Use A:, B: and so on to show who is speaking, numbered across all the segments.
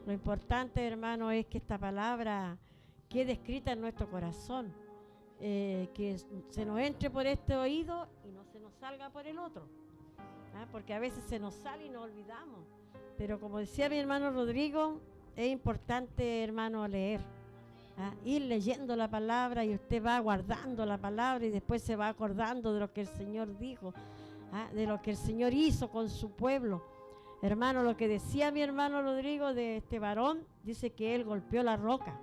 A: Lo importante, hermano, es que esta palabra quede escrita en nuestro corazón, que se nos entre por este oído y no se nos salga por el otro, porque a veces se nos sale y nos olvidamos. Pero como decía mi hermano Rodrigo, es importante, hermano, leer, ir leyendo la palabra, y usted va guardando la palabra y después se va acordando de lo que el Señor dijo, de lo que el Señor hizo con su pueblo. Hermano, lo que decía mi hermano Rodrigo de este varón, dice que él golpeó la roca,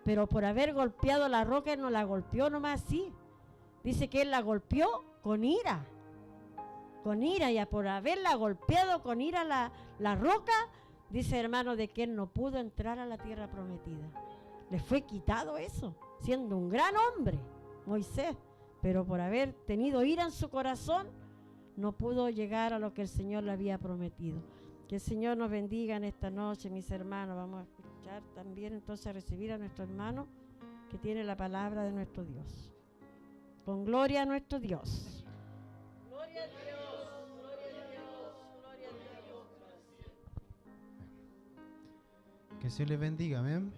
A: pero por haber golpeado la roca, él no la golpeó nomás así. Dice que él la golpeó con ira, y por haberla golpeado con ira la roca, dice, hermano, de que él no pudo entrar a la tierra prometida. Le fue quitado eso, siendo un gran hombre, Moisés, pero por haber tenido ira en su corazón, no pudo llegar a lo que el Señor le había prometido. Que el Señor nos bendiga en esta noche, mis hermanos. Vamos a escuchar también, entonces, a recibir a nuestro hermano que tiene la palabra de nuestro Dios. Con gloria a nuestro Dios. Gloria a Dios, gloria a Dios, gloria a Dios.
B: Que el Señor les bendiga, amén.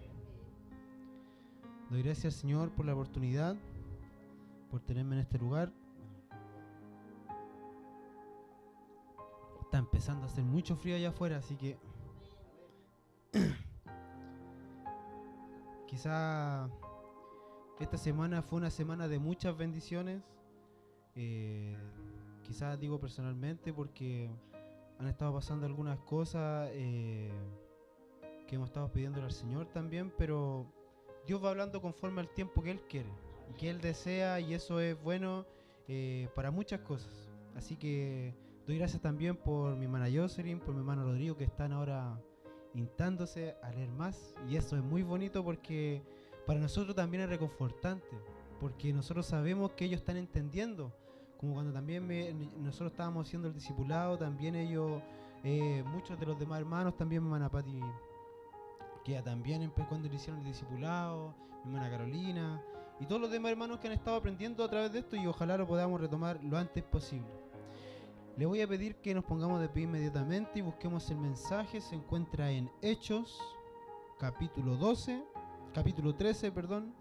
B: Doy gracias al Señor por la oportunidad, por tenerme en este lugar. Está empezando a hacer mucho frío allá afuera, así que quizá esta semana fue una semana de muchas bendiciones. Quizás digo personalmente porque han estado pasando algunas cosas que hemos estado pidiéndole al Señor también, pero Dios va hablando conforme al tiempo que Él quiere y que Él desea, y eso es bueno para muchas cosas. Así que doy gracias también por mi hermana Jocelyn, por mi hermano Rodrigo, que están ahora instándose a leer más, y eso es muy bonito porque para nosotros también es reconfortante, porque nosotros sabemos que ellos están entendiendo, como cuando también nosotros estábamos haciendo el discipulado, también ellos, muchos de los demás hermanos, también mi hermana Pati, que también cuando le hicieron el discipulado, mi hermana Carolina, y todos los demás hermanos que han estado aprendiendo a través de esto, y ojalá lo podamos retomar lo antes posible. Le voy a pedir que nos pongamos de pie inmediatamente y busquemos el mensaje. Se encuentra en Hechos, capítulo 13, perdón.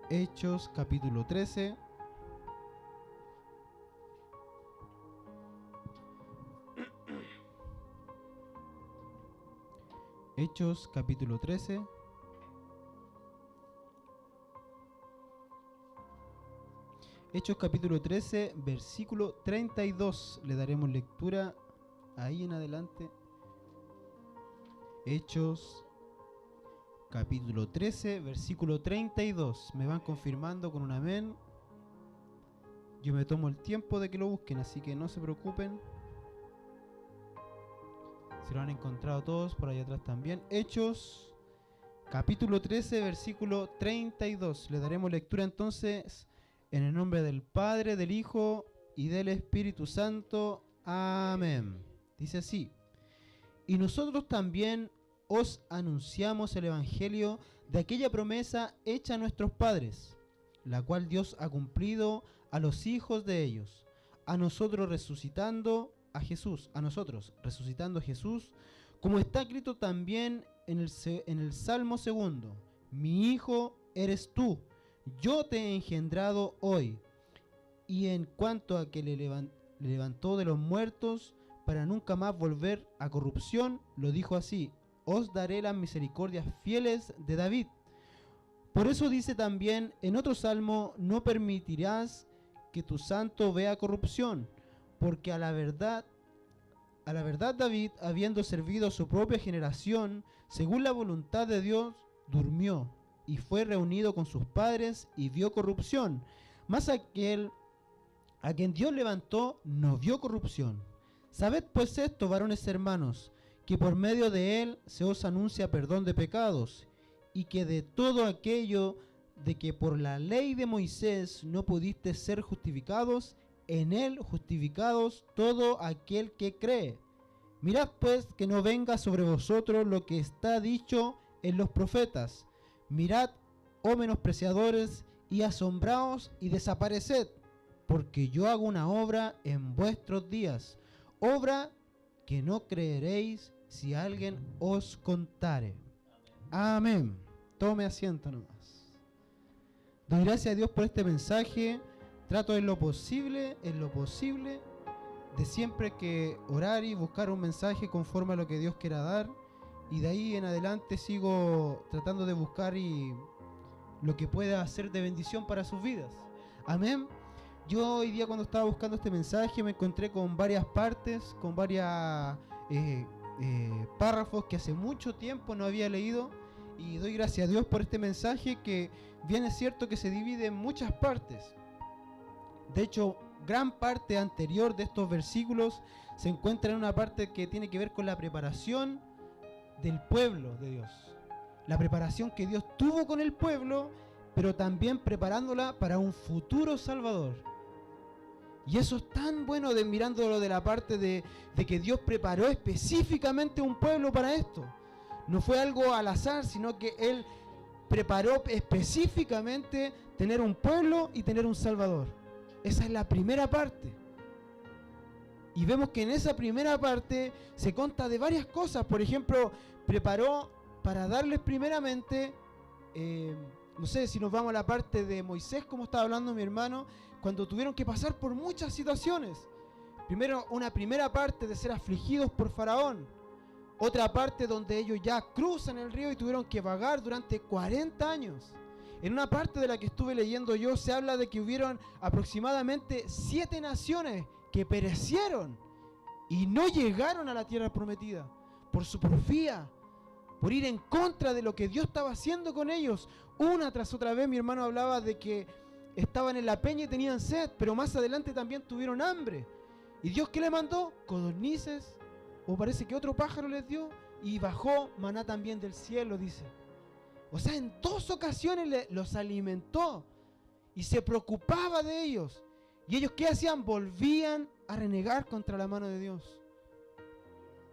B: Hechos, capítulo 13. Hechos, capítulo 13. Hechos capítulo 13, versículo 32. Le daremos lectura ahí en adelante. Hechos capítulo 13, versículo 32. Me van confirmando con un amén. Yo me tomo el tiempo de que lo busquen, así que no se preocupen. Se lo han encontrado todos por ahí atrás también. Hechos capítulo 13, versículo 32. Le daremos lectura entonces en el nombre del Padre, del Hijo y del Espíritu Santo. Amén. Dice así: y nosotros también os anunciamos el Evangelio de aquella promesa hecha a nuestros padres, la cual Dios ha cumplido a los hijos de ellos, a nosotros resucitando a Jesús, como está escrito también en el Salmo 2: mi hijo eres tú, yo te he engendrado hoy. Y en cuanto a que le levantó de los muertos para nunca más volver a corrupción, lo dijo así: os daré las misericordias fieles de David. Por eso dice también en otro salmo: no permitirás que tu santo vea corrupción, porque a la verdad David, habiendo servido a su propia generación, según la voluntad de Dios, durmió y fue reunido con sus padres y vio corrupción. Mas aquel a quien Dios levantó no vio corrupción. Sabed pues esto, varones hermanos, que por medio de él se os anuncia perdón de pecados, y que de todo aquello de que por la ley de Moisés no pudiste ser justificados, en él justificados todo aquel que cree. Mirad pues que no venga sobre vosotros lo que está dicho en los profetas: mirad, oh menospreciadores, y asombraos y desapareced, porque yo hago una obra en vuestros días, obra que no creeréis si alguien os contare. Amén. Tome asiento nomás. Doy gracias a Dios por este mensaje. Trato en lo posible, de siempre que orar y buscar un mensaje conforme a lo que Dios quiera dar. Y de ahí en adelante sigo tratando de buscar y lo que pueda ser de bendición para sus vidas. Amén. Yo hoy día, cuando estaba buscando este mensaje, me encontré con varias partes, con varias párrafos que hace mucho tiempo no había leído, y doy gracias a Dios por este mensaje, que bien es cierto que se divide en muchas partes. De hecho, gran parte anterior de estos versículos se encuentra en una parte que tiene que ver con la preparación del pueblo de Dios. La preparación que Dios tuvo con el pueblo, pero también preparándola para un futuro Salvador. Y eso es tan bueno, mirándolo de la parte de que Dios preparó específicamente un pueblo para esto. No fue algo al azar, sino que Él preparó específicamente tener un pueblo y tener un Salvador. Esa es la primera parte. Y vemos que en esa primera parte se conta de varias cosas. Por ejemplo, preparó para darles primeramente, no sé si nos vamos a la parte de Moisés, como estaba hablando mi hermano, cuando tuvieron que pasar por muchas situaciones. Primero, una primera parte de ser afligidos por Faraón. Otra parte donde ellos ya cruzan el río y tuvieron que vagar durante 40 años. En una parte de la que estuve leyendo yo, se habla de que hubieron aproximadamente 7 naciones que perecieron y no llegaron a la tierra prometida por su porfía, por ir en contra de lo que Dios estaba haciendo con ellos. Una tras otra vez mi hermano hablaba de que estaban en la peña y tenían sed, pero más adelante también tuvieron hambre. ¿Y Dios qué le mandó? Codornices, o parece que otro pájaro les dio, y bajó maná también del cielo, dice. O sea, en 2 ocasiones los alimentó y se preocupaba de ellos. ¿Y ellos qué hacían? Volvían a renegar contra la mano de Dios.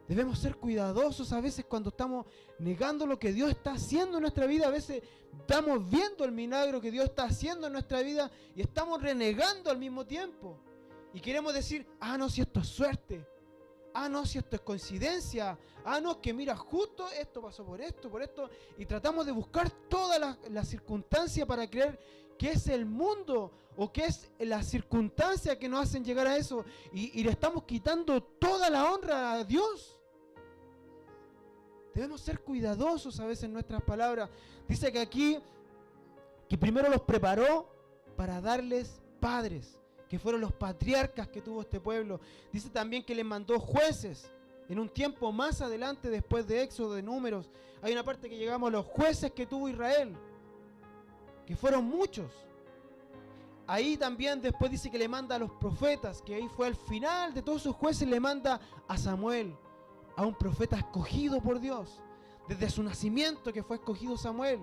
B: Debemos ser cuidadosos a veces cuando estamos negando lo que Dios está haciendo en nuestra vida. A veces estamos viendo el milagro que Dios está haciendo en nuestra vida y estamos renegando al mismo tiempo. Y queremos decir, no, si esto es suerte. No, si esto es coincidencia. No, es que mira, justo esto pasó por esto. Y tratamos de buscar todas las circunstancias para creer que es el mundo o que es la circunstancia que nos hacen llegar a eso. Y le estamos quitando toda la honra a Dios. Debemos ser cuidadosos a veces en nuestras palabras. Dice que aquí, que primero los preparó para darles padres, que fueron los patriarcas que tuvo este pueblo. Dice también que les mandó jueces. En un tiempo más adelante, después de Éxodo, de Números, hay una parte que llegamos a los jueces que tuvo Israel, que fueron muchos. Ahí también después dice que le manda a los profetas, que ahí fue al final de todos esos jueces, le manda a Samuel, a un profeta escogido por Dios, desde su nacimiento que fue escogido Samuel,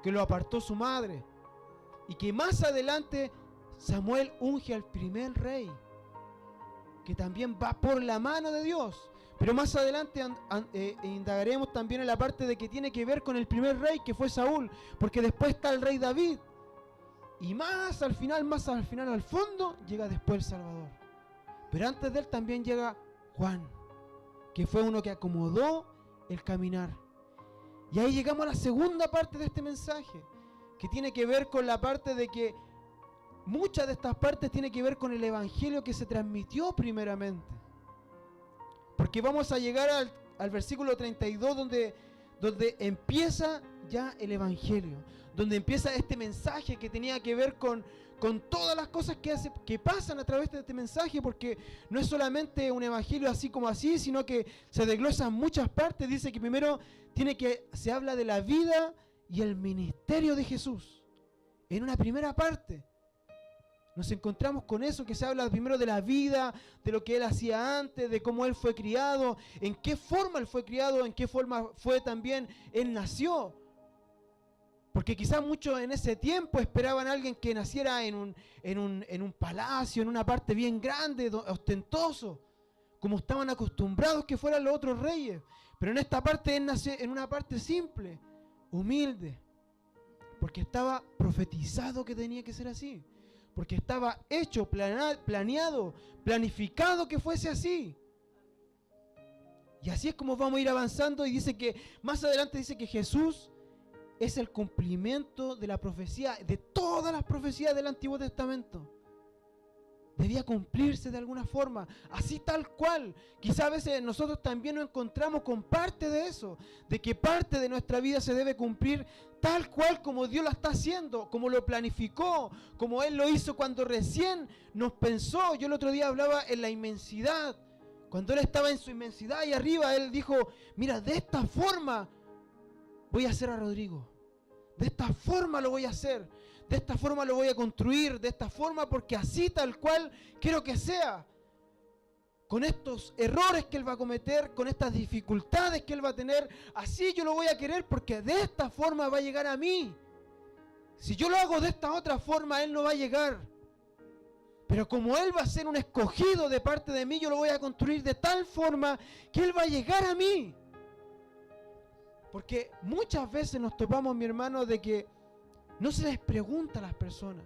B: que lo apartó su madre, y que más adelante Samuel unge al primer rey, que también va por la mano de Dios. Pero más adelante indagaremos también en la parte de que tiene que ver con el primer rey, que fue Saúl, porque después está el rey David, y más al final al fondo llega después el Salvador. Pero antes de él también llega Juan, que fue uno que acomodó el caminar. Y ahí llegamos a la segunda parte de este mensaje, que tiene que ver con la parte de que muchas de estas partes tienen que ver con el evangelio que se transmitió primeramente. Porque vamos a llegar al versículo 32 donde empieza ya el evangelio, donde empieza este mensaje que tenía que ver con todas las cosas que pasan a través de este mensaje, porque no es solamente un evangelio así como así, sino que se desglosan muchas partes. Dice que primero se habla de la vida y el ministerio de Jesús. En una primera parte nos encontramos con eso, que se habla primero de la vida, de lo que él hacía antes, de cómo él fue criado, en qué forma él fue criado, en qué forma fue también él nació. Porque quizás muchos en ese tiempo esperaban a alguien que naciera en un palacio, en una parte bien grande, ostentoso, como estaban acostumbrados que fueran los otros reyes. Pero en esta parte él nació en una parte simple, humilde, porque estaba profetizado que tenía que ser así. Porque estaba hecho, planeado, planificado que fuese así. Y así es como vamos a ir avanzando, y dice que más adelante dice que Jesús es el cumplimiento de la profecía, de todas las profecías del Antiguo Testamento. Debía cumplirse de alguna forma, así tal cual. Quizá a veces nosotros también nos encontramos con parte de eso, de que parte de nuestra vida se debe cumplir tal cual como Dios la está haciendo, como lo planificó, como Él lo hizo cuando recién nos pensó. Yo el otro día hablaba en la inmensidad. Cuando Él estaba en su inmensidad ahí arriba, Él dijo, mira, de esta forma voy a hacer a Rodrigo. De esta forma lo voy a hacer. De esta forma lo voy a construir. De esta forma, porque así tal cual quiero que sea. Con estos errores que Él va a cometer, con estas dificultades que Él va a tener, así yo lo voy a querer, porque de esta forma va a llegar a mí. Si yo lo hago de esta otra forma, Él no va a llegar. Pero como Él va a ser un escogido de parte de mí, yo lo voy a construir de tal forma que Él va a llegar a mí. Porque muchas veces nos topamos, mi hermano, de que no se les pregunta a las personas.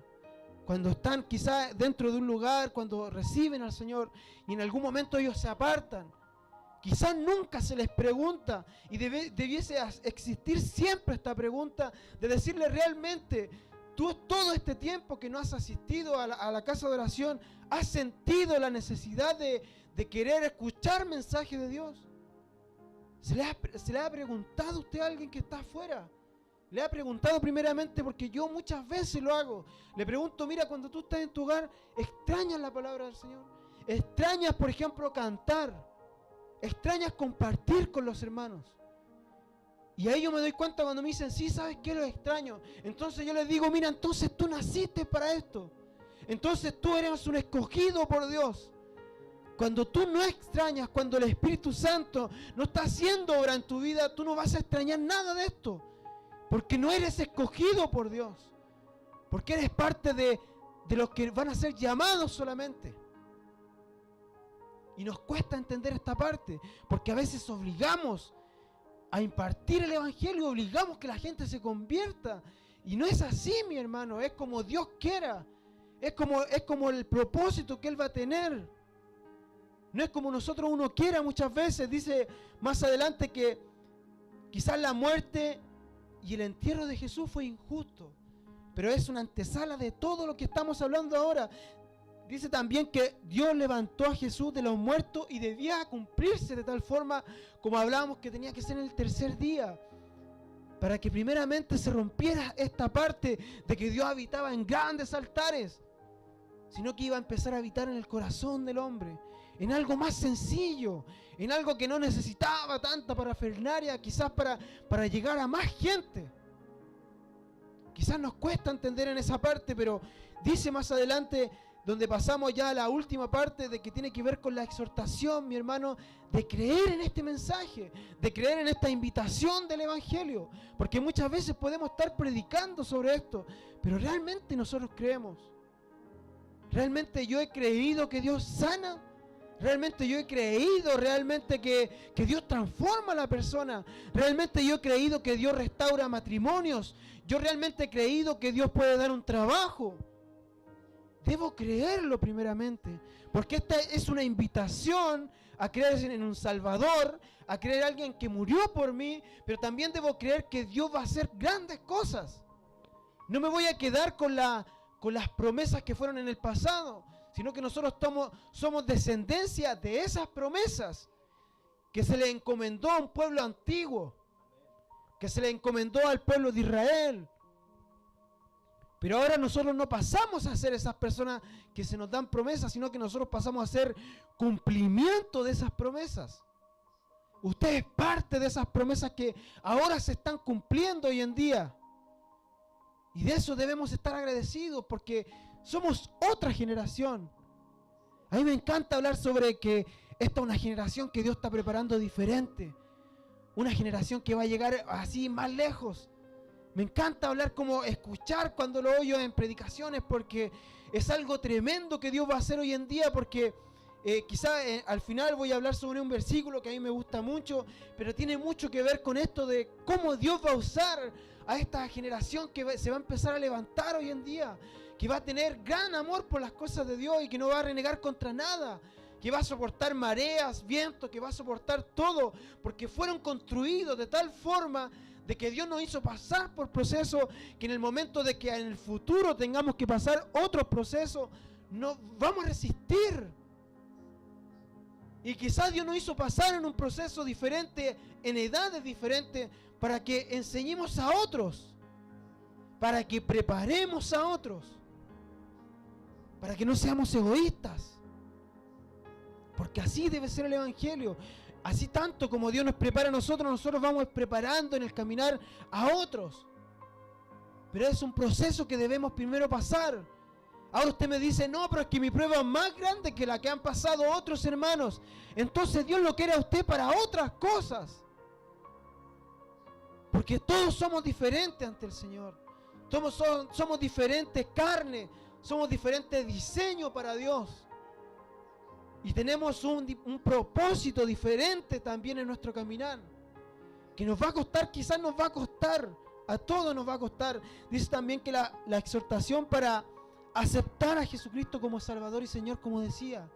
B: Cuando están quizás dentro de un lugar, cuando reciben al Señor y en algún momento ellos se apartan. Quizás nunca se les pregunta, y debiese existir siempre esta pregunta de decirle realmente, tú todo este tiempo que no has asistido a la casa de oración, ¿has sentido la necesidad de querer escuchar mensajes de Dios? ¿Se le ha preguntado a usted a alguien que está afuera? Le ha preguntado primeramente, porque yo muchas veces lo hago. Le pregunto, mira, cuando tú estás en tu hogar, ¿extrañas la palabra del Señor? ¿Extrañas, por ejemplo, cantar? ¿Extrañas compartir con los hermanos? Y ahí yo me doy cuenta cuando me dicen, sí, ¿sabes qué? Lo extraño. Entonces yo les digo, mira, entonces tú naciste para esto. Entonces tú eres un escogido por Dios. Cuando tú no extrañas, cuando el Espíritu Santo no está haciendo obra en tu vida, tú no vas a extrañar nada de esto. Porque no eres escogido por Dios. Porque eres parte de los que van a ser llamados solamente. Y nos cuesta entender esta parte. Porque a veces obligamos a impartir el Evangelio, obligamos que la gente se convierta. Y no es así, mi hermano. Es como Dios quiera. Es como el propósito que Él va a tener. No es como nosotros uno quiera muchas veces. Dice más adelante que quizás la muerte y el entierro de Jesús fue injusto, pero es una antesala de todo lo que estamos hablando ahora. Dice también que Dios levantó a Jesús de los muertos y debía cumplirse de tal forma como hablábamos que tenía que ser en el tercer día, para que primeramente se rompiera esta parte de que Dios habitaba en grandes altares, sino que iba a empezar a habitar en el corazón del hombre, en algo más sencillo, en algo que no necesitaba tanta parafernalia, quizás para llegar a más gente. Quizás nos cuesta entender en esa parte, pero dice más adelante, donde pasamos ya a la última parte, de que tiene que ver con la exhortación, mi hermano, de creer en este mensaje, de creer en esta invitación del Evangelio, porque muchas veces podemos estar predicando sobre esto, pero realmente nosotros creemos. Realmente yo he creído que Dios sana. Realmente yo he creído que Dios transforma a la persona. Realmente yo he creído que Dios restaura matrimonios. Yo realmente he creído que Dios puede dar un trabajo. Debo creerlo primeramente, porque esta es una invitación a creer en un Salvador, a creer en alguien que murió por mí, pero también debo creer que Dios va a hacer grandes cosas. No me voy a quedar con las promesas que fueron en el pasado, sino que nosotros somos descendencia de esas promesas que se le encomendó a un pueblo antiguo, que se le encomendó al pueblo de Israel. Pero ahora nosotros no pasamos a ser esas personas que se nos dan promesas, sino que nosotros pasamos a ser cumplimiento de esas promesas. Usted es parte de esas promesas que ahora se están cumpliendo hoy en día. Y de eso debemos estar agradecidos, porque somos otra generación. A mí me encanta hablar sobre que esta es una generación que Dios está preparando diferente. Una generación que va a llegar así más lejos. Me encanta hablar, como escuchar cuando lo oyo en predicaciones, porque es algo tremendo que Dios va a hacer hoy en día, porque al final voy a hablar sobre un versículo que a mí me gusta mucho, pero tiene mucho que ver con esto de cómo Dios va a usar a esta generación que se va a empezar a levantar hoy en día, que va a tener gran amor por las cosas de Dios y que no va a renegar contra nada, que va a soportar mareas, vientos, que va a soportar todo, porque fueron construidos de tal forma de que Dios nos hizo pasar por procesos que en el momento de que en el futuro tengamos que pasar otros procesos, no vamos a resistir. Y quizás Dios nos hizo pasar en un proceso diferente, en edades diferentes, para que enseñemos a otros, para que preparemos a otros, para que no seamos egoístas. Porque así debe ser el Evangelio. Así tanto como Dios nos prepara a nosotros, nosotros vamos preparando en el caminar a otros. Pero es un proceso que debemos primero pasar. Ahora usted me dice, no, pero es que mi prueba es más grande que la que han pasado otros hermanos. Entonces Dios lo quiere a usted para otras cosas. Porque todos somos diferentes ante el Señor. Somos diferentes carne, somos diferentes diseño para Dios. Y tenemos un propósito diferente también en nuestro caminar. Que nos va a costar, quizás nos va a costar, a todos nos va a costar. Dice también que la exhortación para aceptar a Jesucristo como Salvador y Señor, como decía,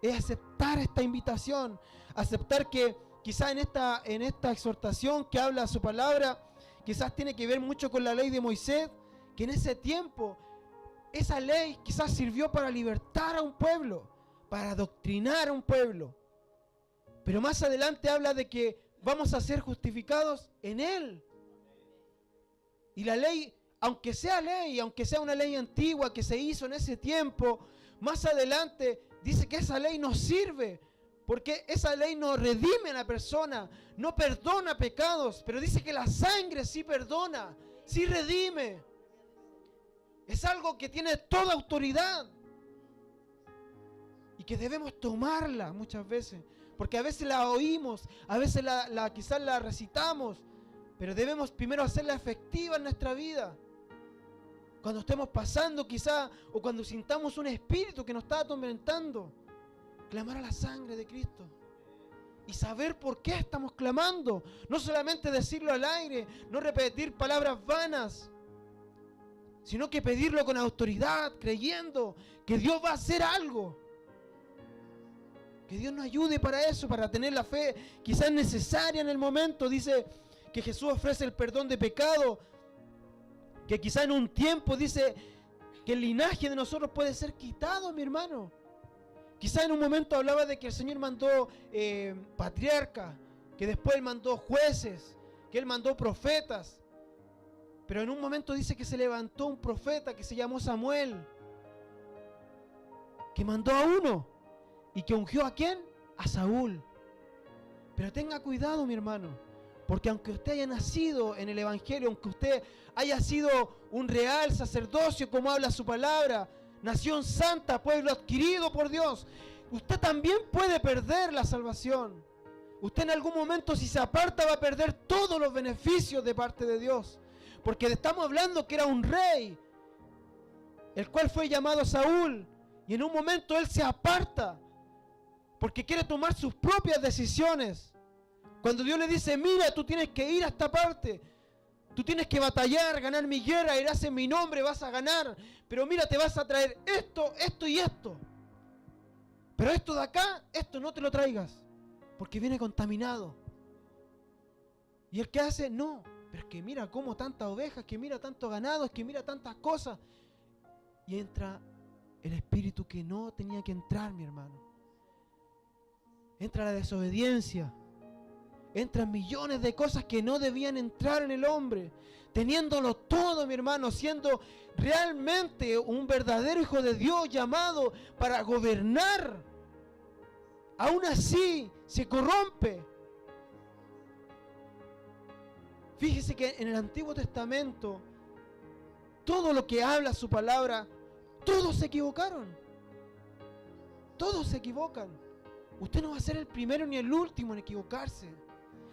B: es aceptar esta invitación. Aceptar que quizás en esta exhortación que habla su palabra, quizás tiene que ver mucho con la ley de Moisés, que en ese tiempo esa ley quizás sirvió para libertar a un pueblo, para adoctrinar a un pueblo. Pero más adelante habla de que vamos a ser justificados en Él. Y la ley, aunque sea una ley antigua que se hizo en ese tiempo, más adelante dice que esa ley nos sirve, porque esa ley no redime a la persona, no perdona pecados, pero dice que la sangre sí perdona, sí redime. Es algo que tiene toda autoridad. Y que debemos tomarla muchas veces. Porque a veces la oímos, a veces quizás la recitamos. Pero debemos primero hacerla efectiva en nuestra vida. Cuando estemos pasando quizás, o cuando sintamos un espíritu que nos está atormentando, clamar a la sangre de Cristo. Y saber por qué estamos clamando. No solamente decirlo al aire, no repetir palabras vanas, sino que pedirlo con autoridad, creyendo que Dios va a hacer algo. Que Dios nos ayude para eso, para tener la fe quizás necesaria en el momento. Dice que Jesús ofrece el perdón de pecado, que quizás en un tiempo dice que el linaje de nosotros puede ser quitado, mi hermano. Quizás en un momento hablaba de que el Señor mandó patriarcas, que después Él mandó jueces, que Él mandó profetas. Pero en un momento dice que se levantó un profeta que se llamó Samuel, que mandó a uno. ¿Y que ungió a quién? A Saúl. Pero tenga cuidado, mi hermano, porque aunque usted haya nacido en el Evangelio, aunque usted haya sido un real sacerdocio, como habla su palabra, nación santa, pueblo adquirido por Dios, usted también puede perder la salvación. Usted en algún momento, si se aparta, va a perder todos los beneficios de parte de Dios. Porque estamos hablando que era un rey, el cual fue llamado Saúl, y en un momento él se aparta, porque quiere tomar sus propias decisiones. Cuando Dios le dice, mira, tú tienes que ir a esta parte, tú tienes que batallar, ganar mi guerra, irás en mi nombre, vas a ganar, pero mira, te vas a traer esto, esto y esto. Pero esto de acá, esto no te lo traigas, porque viene contaminado. ¿Y el que hace? No, pero es que mira cómo tantas ovejas, que mira tanto ganado, es que mira tantas cosas. Y entra el espíritu que no tenía que entrar, mi hermano. Entra la desobediencia. Entran millones de cosas que no debían entrar en el hombre. Teniéndolo todo, mi hermano, siendo realmente un verdadero hijo de Dios llamado para gobernar. Aún así se corrompe. Fíjese que en el Antiguo Testamento, todo lo que habla su palabra, todos se equivocaron. Todos se equivocan. Usted no va a ser el primero ni el último en equivocarse.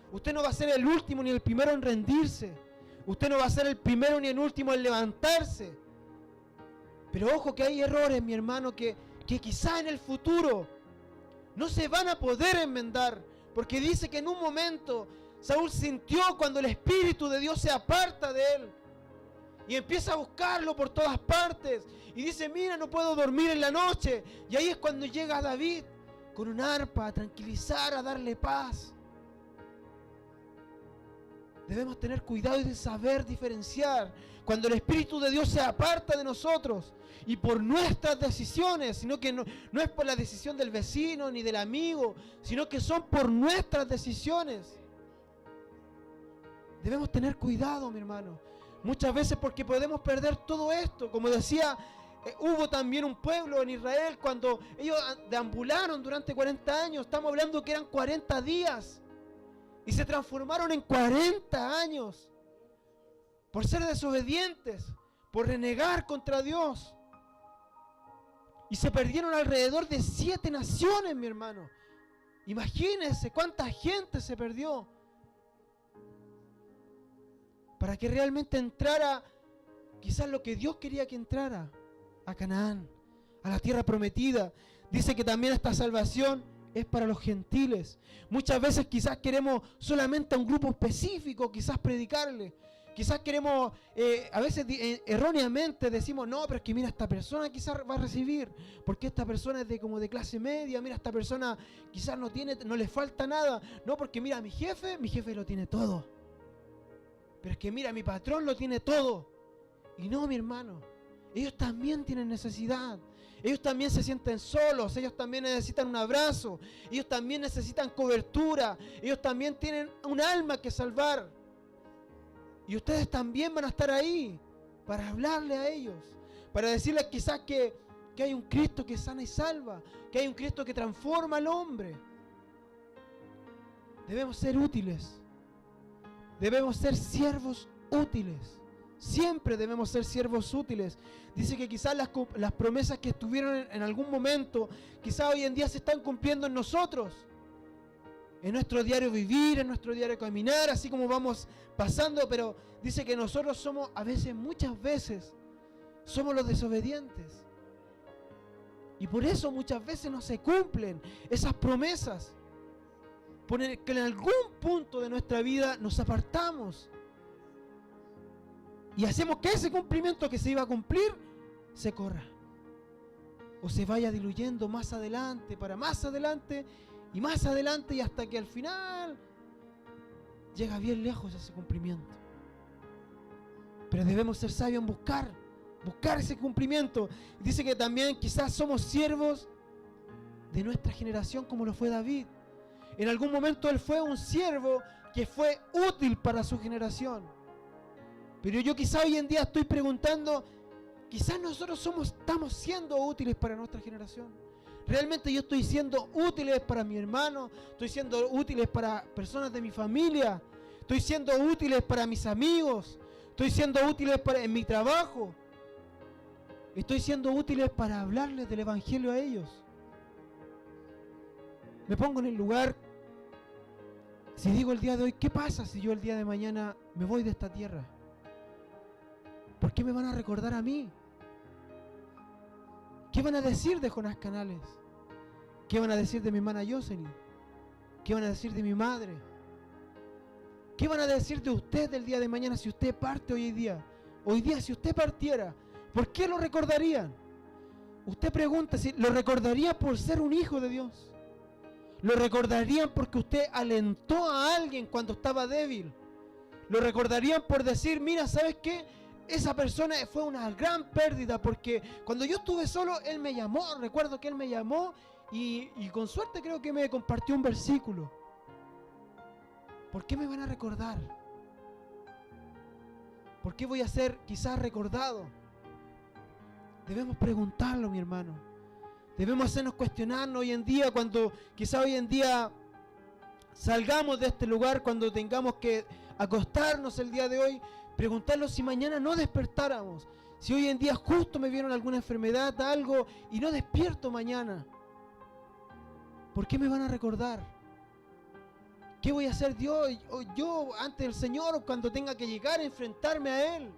B: Usted no va a ser el último ni el primero en rendirse. Usted no va a ser el primero ni el último en levantarse. Pero ojo que hay errores, mi hermano, que quizá en el futuro no se van a poder enmendar. Porque dice que en un momento Saúl sintió cuando el Espíritu de Dios se aparta de él. Y empieza a buscarlo por todas partes. Y dice, mira, no puedo dormir en la noche. Y ahí es cuando llega David. con un arpa, a tranquilizar, a darle paz. Debemos tener cuidado y de saber diferenciar cuando el Espíritu de Dios se aparta de nosotros y por nuestras decisiones, sino que no es por la decisión del vecino ni del amigo, sino que son por nuestras decisiones. Debemos tener cuidado, mi hermano. Muchas veces porque podemos perder todo esto. Como decía, hubo también un pueblo en Israel cuando ellos deambularon durante 40 años. Estamos hablando que eran 40 días. Y se transformaron en 40 años. Por ser desobedientes. Por renegar contra Dios. Y se perdieron alrededor de 7 naciones, mi hermano. Imagínense cuánta gente se perdió. Para que realmente entrara quizás lo que Dios quería que entrara. A Canaán, a la tierra prometida. Dice que también esta salvación es para los gentiles. Muchas veces quizás queremos solamente a un grupo específico, quizás predicarle. Quizás queremos, a veces erróneamente decimos, no, pero es que mira, esta persona quizás va a recibir, porque esta persona es como de clase media, mira, esta persona quizás no le falta nada. No, porque mira, mi jefe lo tiene todo. Pero es que mira, mi patrón lo tiene todo. Y no, mi hermano, ellos también tienen necesidad. Ellos también se sienten solos, ellos también necesitan un abrazo, ellos también necesitan cobertura, ellos también tienen un alma que salvar. Y ustedes también van a estar ahí para hablarle a ellos, para decirles quizás que hay un Cristo que sana y salva, que hay un Cristo que transforma al hombre. Debemos ser útiles, debemos ser siervos útiles. Siempre debemos ser siervos útiles. Dice que quizás las promesas que estuvieron en algún momento, quizás hoy en día se están cumpliendo en nosotros. En nuestro diario vivir, en nuestro diario caminar, así como vamos pasando, pero dice que nosotros somos, muchas veces, somos los desobedientes. Y por eso muchas veces no se cumplen esas promesas. Porque en algún punto de nuestra vida nos apartamos. Y hacemos que ese cumplimiento que se iba a cumplir, se corra. O se vaya diluyendo más adelante, para más adelante, y más adelante, y hasta que al final llega bien lejos ese cumplimiento. Pero debemos ser sabios en buscar ese cumplimiento. Dice que también quizás somos siervos de nuestra generación como lo fue David. En algún momento él fue un siervo que fue útil para su generación. Pero yo quizá hoy en día estoy preguntando, quizás nosotros estamos siendo útiles para nuestra generación. Realmente yo estoy siendo útiles para mi hermano, estoy siendo útiles para personas de mi familia, estoy siendo útiles para mis amigos, estoy siendo útiles en mi trabajo, estoy siendo útiles para hablarles del evangelio a ellos. Me pongo en el lugar, si digo el día de hoy, ¿qué pasa si yo el día de mañana me voy de esta tierra? ¿Por qué me van a recordar a mí? ¿Qué van a decir de Jonás Canales? ¿Qué van a decir de mi hermana Jocelyn? ¿Qué van a decir de mi madre? ¿Qué van a decir de usted el día de mañana si usted parte hoy día? Hoy día si usted partiera, ¿por qué lo recordarían? Usted pregunta si lo recordaría por ser un hijo de Dios. Lo recordarían porque usted alentó a alguien cuando estaba débil. Lo recordarían por decir, mira, ¿sabes qué? Esa persona fue una gran pérdida porque cuando yo estuve solo, él me llamó, recuerdo que él me llamó y con suerte creo que me compartió un versículo. ¿Por qué me van a recordar? ¿Por qué voy a ser quizás recordado? Debemos preguntarlo, mi hermano. Debemos hacernos cuestionarnos hoy en día, cuando quizás hoy en día salgamos de este lugar, cuando tengamos que acostarnos el día de hoy, preguntarlo si mañana no despertáramos, si hoy en día justo me vieron alguna enfermedad, algo, y no despierto mañana. ¿Por qué me van a recordar? ¿Qué voy a hacer yo ante el Señor cuando tenga que llegar a enfrentarme a Él?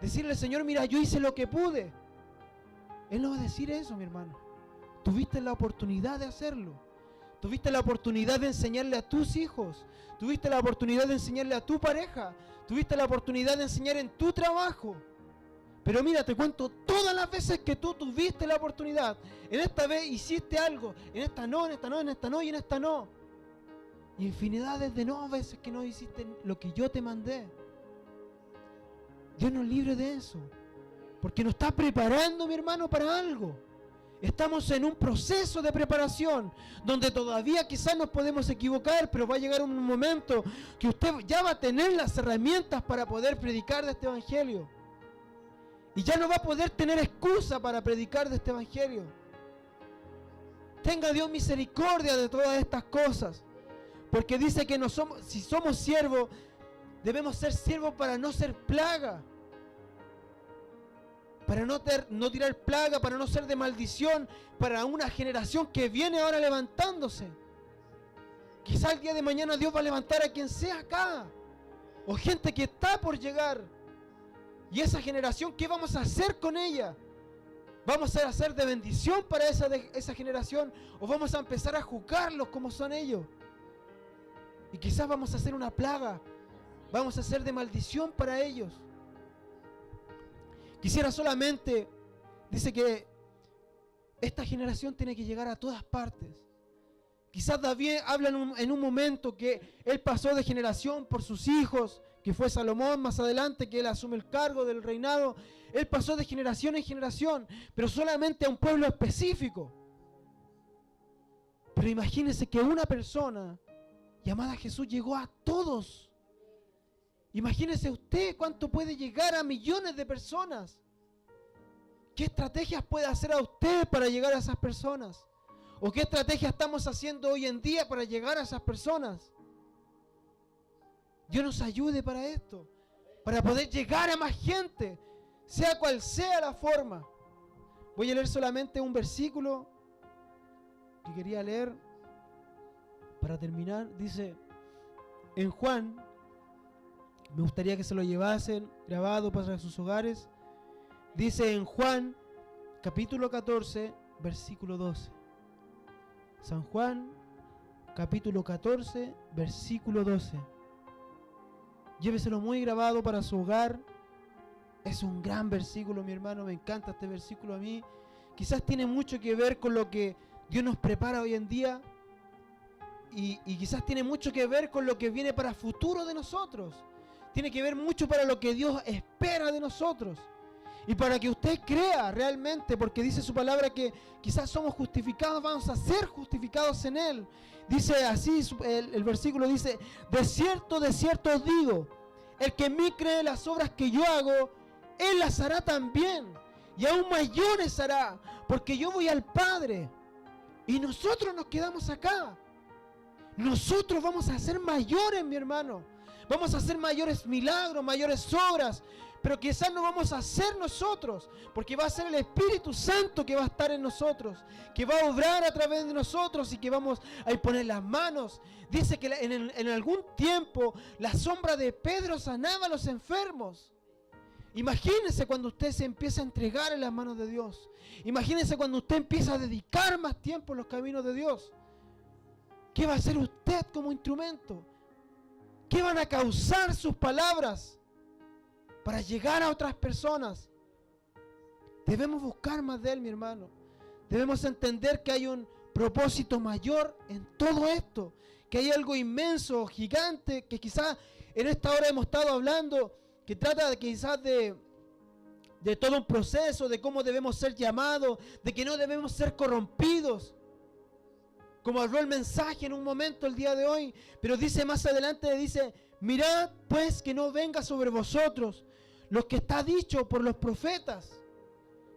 B: Decirle, Señor, mira, yo hice lo que pude. Él no va a decir eso, mi hermano. Tuviste la oportunidad de hacerlo. Tuviste la oportunidad de enseñarle a tus hijos. Tuviste la oportunidad de enseñarle a tu pareja. Tuviste la oportunidad de enseñar en tu trabajo. Pero mira, te cuento todas las veces que tú tuviste la oportunidad. En esta vez hiciste algo, en esta no, en esta no, en esta no y en esta no. Y infinidades de no veces que no hiciste lo que yo te mandé. Dios nos libre de eso. Porque nos está preparando, mi hermano, para algo. Estamos en un proceso de preparación donde todavía quizás nos podemos equivocar, pero va a llegar un momento que usted ya va a tener las herramientas para poder predicar de este evangelio. Y ya no va a poder tener excusa para predicar de este evangelio. Tenga Dios misericordia de todas estas cosas. Porque dice que no somos, si somos siervos, debemos ser siervos para no ser plaga. Para no tirar plaga, para no ser de maldición, para una generación que viene ahora levantándose. Quizá el día de mañana Dios va a levantar a quien sea acá. O gente que está por llegar. Y esa generación, ¿qué vamos a hacer con ella? ¿Vamos a hacer de bendición para esa generación? ¿O vamos a empezar a juzgarlos como son ellos? Y quizás vamos a hacer una plaga. Vamos a hacer de maldición para ellos. Quisiera solamente, dice que esta generación tiene que llegar a todas partes. Quizás David habla en un momento que él pasó de generación por sus hijos, que fue Salomón más adelante, que él asume el cargo del reinado. Él pasó de generación en generación, pero solamente a un pueblo específico. Pero imagínense que una persona llamada Jesús llegó a todos. Imagínese usted cuánto puede llegar a millones de personas. ¿Qué estrategias puede hacer a usted para llegar a esas personas? ¿O qué estrategia estamos haciendo hoy en día para llegar a esas personas? Dios nos ayude para esto, para poder llegar a más gente, sea cual sea la forma. Voy a leer solamente un versículo que quería leer para terminar. Dice en Juan, me gustaría que se lo llevasen grabado para sus hogares. Dice en Juan, capítulo 14, versículo 12. San Juan, capítulo 14, versículo 12. Lléveselo muy grabado para su hogar. Es un gran versículo, mi hermano. Me encanta este versículo a mí. Quizás tiene mucho que ver con lo que Dios nos prepara hoy en día. Y quizás tiene mucho que ver con lo que viene para el futuro de nosotros. Tiene que ver mucho para lo que Dios espera de nosotros. Y para que usted crea realmente, porque dice su palabra que quizás somos justificados, vamos a ser justificados en Él. Dice así, el versículo dice: de cierto os digo, el que en mí cree las obras que yo hago, Él las hará también, y aún mayores hará, porque yo voy al Padre, y nosotros nos quedamos acá. Nosotros vamos a ser mayores, mi hermano. Vamos a hacer mayores milagros, mayores obras, pero quizás no vamos a hacer nosotros, porque va a ser el Espíritu Santo que va a estar en nosotros, que va a obrar a través de nosotros y que vamos a imponer las manos. Dice que en algún tiempo la sombra de Pedro sanaba a los enfermos. Imagínese cuando usted se empieza a entregar en las manos de Dios. Imagínese cuando usted empieza a dedicar más tiempo en los caminos de Dios. ¿Qué va a hacer usted como instrumento? ¿Qué van a causar sus palabras para llegar a otras personas? Debemos buscar más de Él, mi hermano. Debemos entender que hay un propósito mayor en todo esto, que hay algo inmenso, gigante, que quizás en esta hora hemos estado hablando, que trata de quizás de todo un proceso, de cómo debemos ser llamados, de que no debemos ser corrompidos, como habló el mensaje en un momento el día de hoy. Pero dice más adelante, dice: mirad pues que no venga sobre vosotros lo que está dicho por los profetas,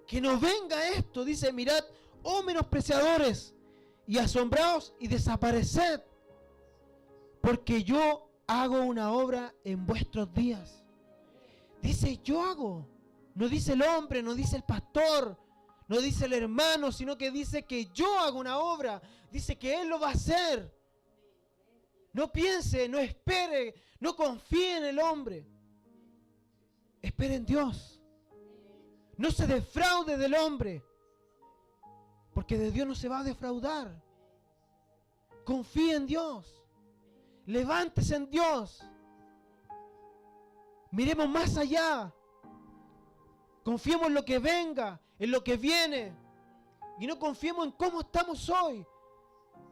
B: que no venga esto. Dice: mirad, oh menospreciadores, y asombraos y desapareced, porque yo hago una obra en vuestros días. Dice yo hago, no dice el hombre, no dice el pastor, no dice el hermano, sino que dice que yo hago una obra. Dice que Él lo va a hacer. No piense, no espere, no confíe en el hombre. Espere en Dios. No se defraude del hombre, porque de Dios no se va a defraudar. Confíe en Dios. Levántese en Dios. Miremos más allá. Confiemos en lo que venga, en lo que viene. Y no confiemos en cómo estamos hoy,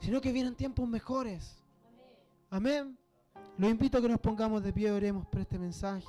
B: sino que vienen tiempos mejores. Amén. Los invito a que nos pongamos de pie y oremos por este mensaje.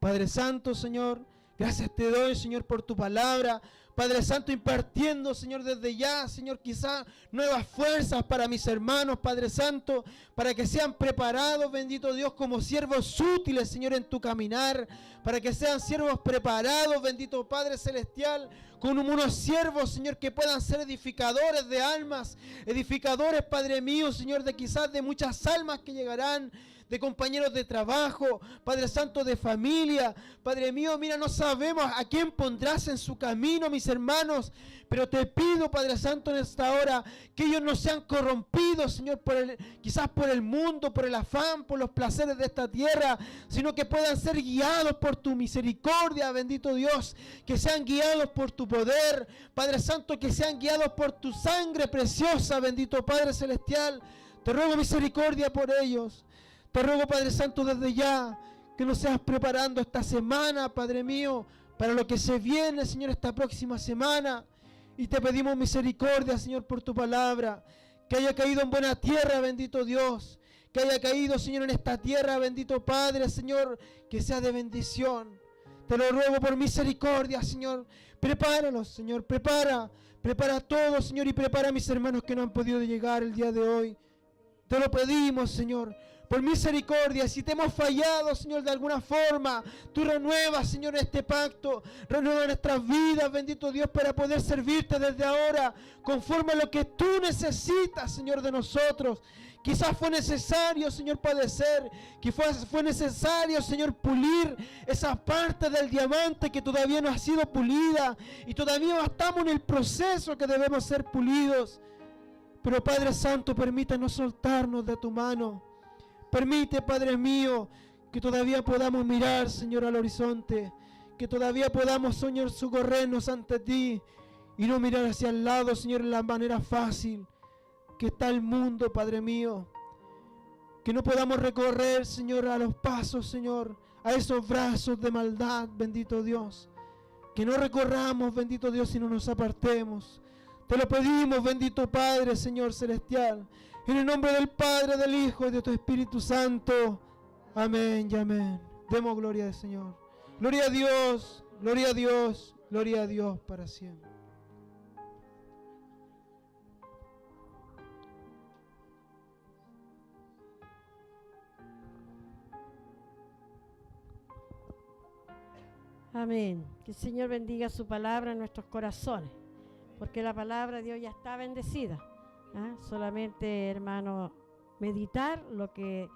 B: Padre Santo, Señor, gracias te doy, Señor, por tu palabra. Padre Santo, impartiendo, Señor, desde ya, Señor, quizás nuevas fuerzas para mis hermanos, Padre Santo, para que sean preparados, bendito Dios, como siervos útiles, Señor, en tu caminar, para que sean siervos preparados, bendito Padre Celestial, con unos siervos, Señor, que puedan ser edificadores de almas, edificadores, Padre mío, Señor, de quizás de muchas almas que llegarán, de compañeros de trabajo, Padre Santo, de familia. Padre mío, mira, no sabemos a quién pondrás en su camino, mis hermanos, pero te pido, Padre Santo, en esta hora, que ellos no sean corrompidos, Señor, quizás por el mundo, por el afán, por los placeres de esta tierra, sino que puedan ser guiados por tu misericordia, bendito Dios, que sean guiados por tu poder, Padre Santo, que sean guiados por tu sangre preciosa, bendito Padre Celestial. Te ruego misericordia por ellos. Te ruego, Padre Santo, desde ya, que nos seas preparando esta semana, Padre mío, para lo que se viene, Señor, esta próxima semana. Y te pedimos misericordia, Señor, por tu palabra, que haya caído en buena tierra, bendito Dios, que haya caído, Señor, en esta tierra, bendito Padre, Señor, que sea de bendición. Te lo ruego por misericordia, Señor. Prepáralos, Señor, prepara todo, Señor, y prepara a mis hermanos que no han podido llegar el día de hoy. Te lo pedimos, Señor, por misericordia. Si te hemos fallado, Señor, de alguna forma, tú renuevas, Señor, este pacto, renueva nuestras vidas, bendito Dios, para poder servirte desde ahora, conforme a lo que tú necesitas, Señor, de nosotros. Quizás fue necesario, Señor, padecer, quizás fue necesario, Señor, pulir esa parte del diamante que todavía no ha sido pulida, y todavía estamos en el proceso que debemos ser pulidos. Pero Padre Santo, permítanos soltarnos de tu mano. Permite, Padre mío, que todavía podamos mirar, Señor, al horizonte. Que todavía podamos, Señor, socorrernos ante ti. Y no mirar hacia el lado, Señor, en la manera fácil que está el mundo, Padre mío. Que no podamos recorrer, Señor, a los pasos, Señor, a esos brazos de maldad, bendito Dios. Que no recorramos, bendito Dios, y no nos apartemos. Te lo pedimos, bendito Padre, Señor Celestial, en el nombre del Padre, del Hijo y de tu Espíritu Santo. Amén y amén. Demos gloria al Señor. Gloria a Dios, gloria a Dios, gloria a Dios para siempre.
A: Amén. Que el Señor bendiga su palabra en nuestros corazones, porque la palabra de Dios ya está bendecida. Solamente, hermano, meditar lo que